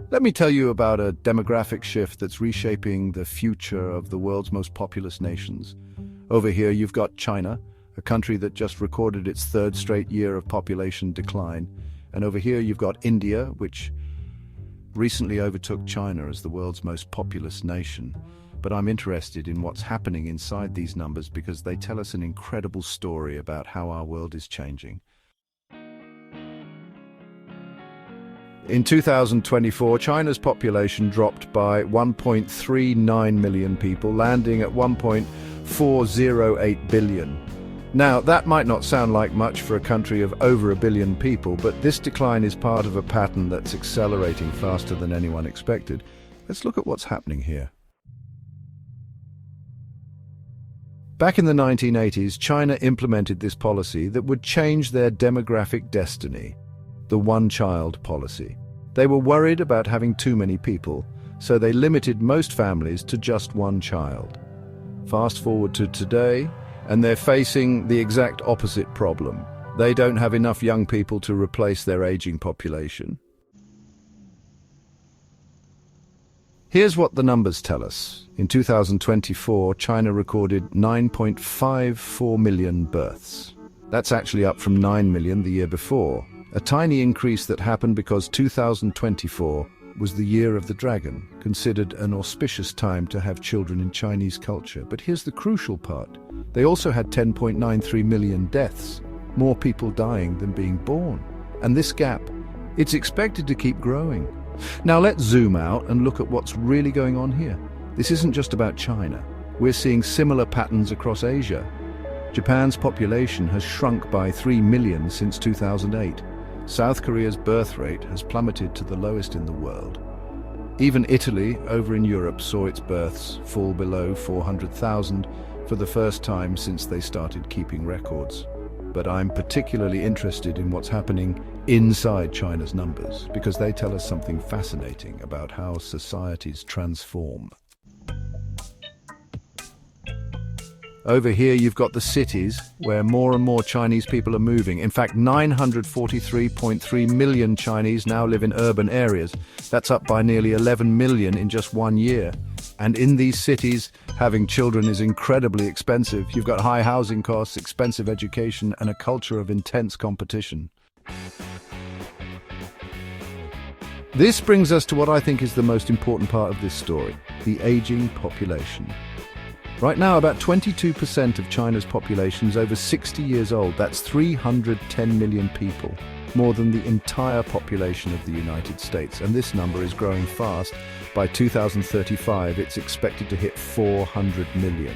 Let me tell you about a demographic shift that's reshaping the future of the world's most populous nations. Over here, you've got China, a country that just recorded its third straight year of population decline. And over here, you've got India, which recently overtook China as the world's most populous nation. But I'm interested in what's happening inside these numbers because they tell us an incredible story about how our world is changing. In 2024, China's population dropped by 1.39 million people, landing at 1.408 billion. Now, that might not sound like much for a country of over 1 billion people, but this decline is part of a pattern that's accelerating faster than anyone expected. Let's look at what's happening here. Back in the 1980s, China implemented this policy that would change their demographic destiny, the one-child policy. They were worried about having too many people, so they limited most families to just one child. Fast forward to today, and they're facing the exact opposite problem. They don't have enough young people to replace their aging population. Here's what the numbers tell us. In 2024, China recorded 9.54 million births. That's actually up from 9 million the year before. A tiny increase that happened because 2024 was the year of the dragon, considered an auspicious time to have children in Chinese culture. But here's the crucial part. They also had 10.93 million deaths, more people dying than being born. And this gap, it's expected to keep growing. Now let's zoom out and look at what's really going on here. This isn't just about China. We're seeing similar patterns across Asia. Japan's population has shrunk by 3 million since 2008. South Korea's birth rate has plummeted to the lowest in the world. Even Italy, over in Europe, saw its births fall below 400,000 for the first time since they started keeping records. But I'm particularly interested in what's happening inside China's numbers, because they tell us something fascinating about how societies transform. Over here, you've got the cities where more and more Chinese people are moving. In fact, 943.3 million Chinese now live in urban areas. That's up by nearly 11 million in just 1 year. And in these cities, having children is incredibly expensive. You've got high housing costs, expensive education, and a culture of intense competition. This brings us to what I think is the most important part of this story, the aging population. Right now, about 22% of China's population is over 60 years old. That's 310 million people, more than the entire population of the United States. And this number is growing fast. By 2035, it's expected to hit 400 million.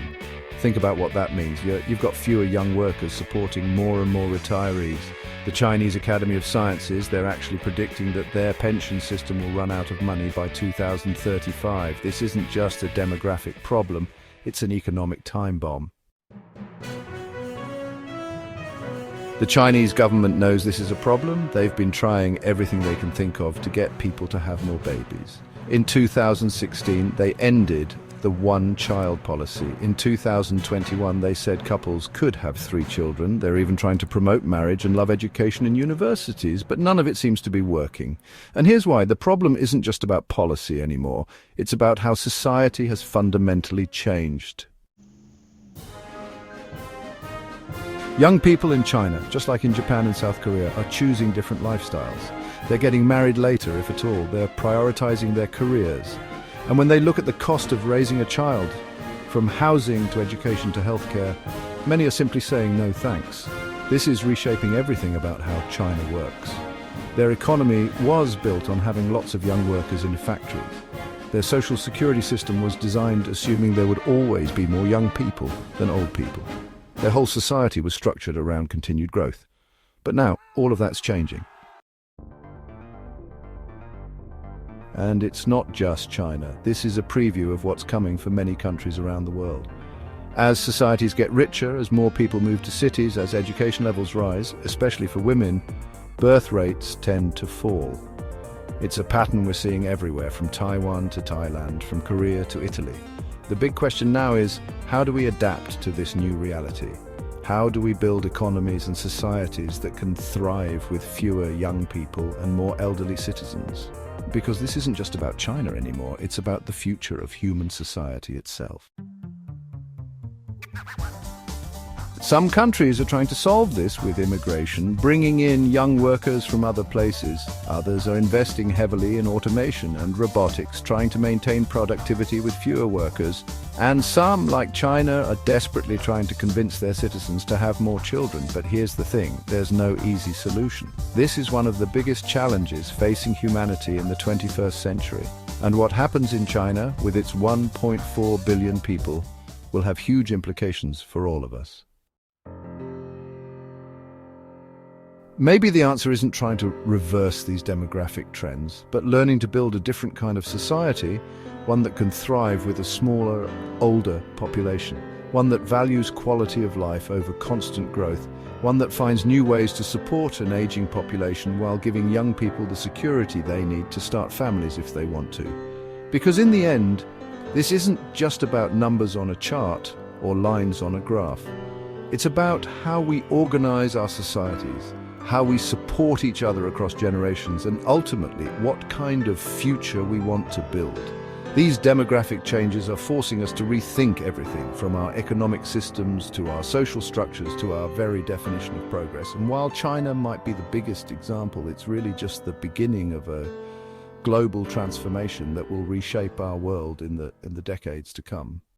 Think about what that means. You've got fewer young workers supporting more and more retirees. The Chinese Academy of Sciences, they're actually predicting that their pension system will run out of money by 2035. This isn't just a demographic problem. It's an economic time bomb. The Chinese government knows this is a problem. They've been trying everything they can think of to get people to have more babies. In 2016, they ended the one-child policy. In 2021, they said couples could have 3 children. They're even trying to promote marriage and love education in universities, but none of it seems to be working. And here's why. The problem isn't just about policy anymore. It's about how society has fundamentally changed. Young people in China, just like in Japan and South Korea, are choosing different lifestyles. They're getting married later, if at all. They're prioritizing their careers. And when they look at the cost of raising a child, from housing to education to healthcare, many are simply saying no thanks. This is reshaping everything about how China works. Their economy was built on having lots of young workers in factories. Their social security system was designed assuming there would always be more young people than old people. Their whole society was structured around continued growth. But now, all of that's changing. And it's not just China. This is a preview of what's coming for many countries around the world. As societies get richer, as more people move to cities, as education levels rise, especially for women, birth rates tend to fall. It's a pattern we're seeing everywhere, from Taiwan to Thailand, from Korea to Italy. The big question now is, how do we adapt to this new reality? How do we build economies and societies that can thrive with fewer young people and more elderly citizens? Because this isn't just about China anymore, it's about the future of human society itself. Some countries are trying to solve this with immigration, bringing in young workers from other places. Others are investing heavily in automation and robotics, trying to maintain productivity with fewer workers. And some, like China, are desperately trying to convince their citizens to have more children. But here's the thing, there's no easy solution. This is one of the biggest challenges facing humanity in the 21st century. And what happens in China, with its 1.4 billion people, will have huge implications for all of us. Maybe the answer isn't trying to reverse these demographic trends, but learning to build a different kind of society, one that can thrive with a smaller, older population, one that values quality of life over constant growth, one that finds new ways to support an aging population while giving young people the security they need to start families if they want to. Because in the end, this isn't just about numbers on a chart or lines on a graph. It's about how we organize our societies, how we support each other across generations, and ultimately what kind of future we want to build. These demographic changes are forcing us to rethink everything, from our economic systems to our social structures to our very definition of progress. And while China might be the biggest example, it's really just the beginning of a global transformation that will reshape our world in the decades to come.